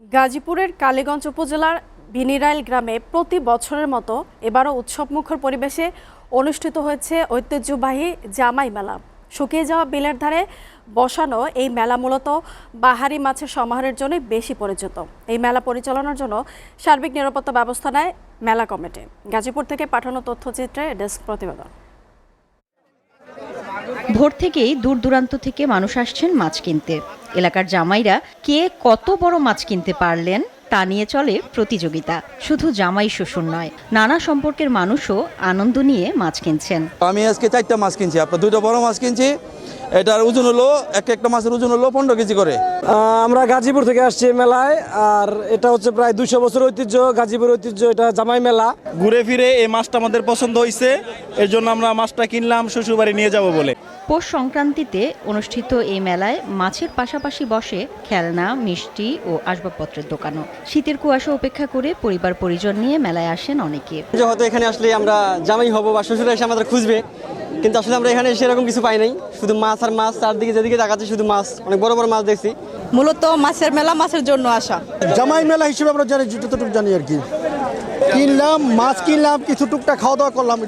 গাজীপুরের কালীগঞ্জ উপজেলার বিনিরাইল গ্রামে প্রতি বছরের মতো এবারও উৎসবমুখর পরিবেশে অনুষ্ঠিত হয়েছে ঐতিহ্যবাহী জামাই মেলা। শুকিয়ে যাওয়া বিলের ধারে বসানো এই মেলা মূলত বাহারি মাছের সমাহারের জন্য বেশি পরিচিত। এই মেলা পরিচালনার জন্য সার্বিক নিরাপত্তা ব্যবস্থা নেয় মেলা কমিটি। গাজীপুর থেকে পাঠানো তথ্যচিত্রে ডেস্ক প্রতিবেদন। ভোর থেকেই দূর দূরান্ত থেকে মানুষ আসছেন মাছ কিনতে। এলাকার জামাইরা কে কত বড় মাছ কিনতে পারলেন তা নিয়ে চলে প্রতিযোগিতা। শুধু জামাই শ্বশুর নয়, নানা সম্পর্কের মানুষও আনন্দ নিয়ে মাছ কিনছেন। আমি আজকে 4টা মাছ কিনছি, আপনার 2টা বড় মাছ কিনছি। এটার ওজন হলো একটা মাছের ওজন হলো 15 কেজি করে। আমরা গাজীপুর থেকে আসছি মেলায়, আর এটা হচ্ছে প্রায় 200 বছর ঐতিহ্য, গাজীপুর ঐতিহ্য, এটা জামাই মেলা। ঘুরে ফিরে এই মাছটা আমাদের পছন্দ হয়েছে, এর জন্য আমরা মাছটা কিনলাম শ্বশুরবাড়ি নিয়ে যাব বলে। পৌষ সংক্রান্তিতে অনুষ্ঠিত এই মেলায় মাছের পাশাপাশি বসে খেলনা, মিষ্টি ও আসবাবপত্রের দোকানও। শীতের কুয়াশা উপেক্ষা করে পরিবার পরিজন নিয়ে মেলায় আসেন অনেকে। হয়তো এখানে আসলে আমরা জামাই হব বা শ্বশুর এসে আমাদের খুঁজবে, কিন্তু আসলে আমরা এখানে সেরকম কিছু পাই নাই। শুধু মাছ আর মাছ, চারদিকে যেদিকে তাকাচ্ছি শুধু মাছ, অনেক বড় বড় মাছ দেখছি। মূলত মাছের মেলা, মাছের জন্য আসা। জামাই মেলা হিসেবে আমরা জানি, যতটুকু জানি আর কি। কিনলাম মাছ, কিনলাম কিছু টুকটাক খাওয়া দাওয়া করলাম।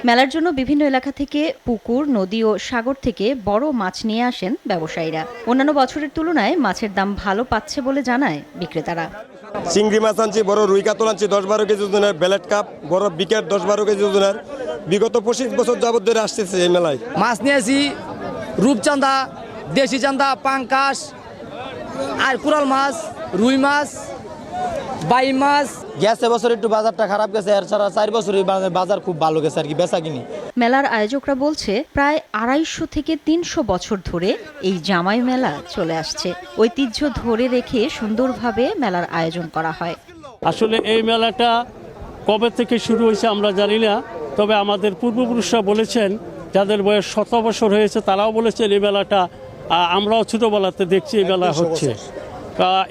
মেলার জন্য বিভিন্ন এলাকা থেকে পুকুর, নদী ও সাগর থেকে বড় মাছ নিয়ে আসেন ব্যবসায়ীরা। অন্যান্য বছরের তুলনায় মাছের দাম ভালো পাচ্ছে বলে জানায় বিক্রেতারা। চিংড়ি মাছ আনছি, বড় রুই কাতল আনছি 10-12 কেজি ওজনের, বেলেট কাপ বড় বিকেট 10-12 কেজি ওজনের। বিগত 25 বছর যাবত ধরে আসতেছে এই মেলায়। মাছ নিয়েছি রূপচাঁদা, দেশি চান্দা, পাঙ্কাশ আর কুরাল মাছ, রুই মাছ, বাই মাছ। গেছে বছর একটু বাজারটা খারাপ গেছে, আর ছাড়া 4 বছরই বাজার খুব ভালো গেছে আর কি, বেচা কিনি। মেলার আয়োজকরা বলছে প্রায় 250 থেকে 300 বছর ধরে এই জামাই মেলা চলে আসছে। ঐতিহ্য ধরে রেখে সুন্দরভাবে মেলার আয়োজন করা হয়। আসলে এই মেলাটা কবে থেকে শুরু হয়েছে আমরা জানি না, তবে আমাদের পূর্বপুরুষরা বলেছেন, যাদের বয়স 100 বছর হয়েছে তারাও বলেছেন এই মেলাটা আমরাও ছোটোবেলাতে দেখছি এই মেলা হচ্ছে।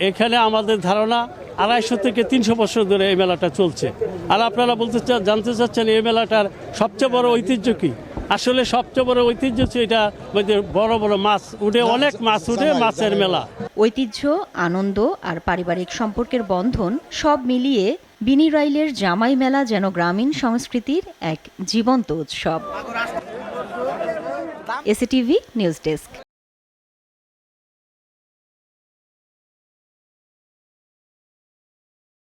এখানে আমাদের ধারণা 250 থেকে 300 বছর ধরে এই মেলাটা চলছে। আর আপনারা জানতে চাচ্ছেন এই মেলাটার সবচেয়ে বড় ঐতিহ্য কি? আসলে সবচেয়ে বড় ঐতিহ্য হচ্ছে এটা বড় বড় মাছ উঠে, অনেক মাছ উঠে, মাছের মেলা। ঐতিহ্য, আনন্দ আর পারিবারিক সম্পর্কের বন্ধন সব মিলিয়ে বিনিরাইলের জামাই মেলা যেন গ্রামীণ সংস্কৃতির এক জীবন্ত উৎসব। এসিটিভি নিউজ ডেস্ক।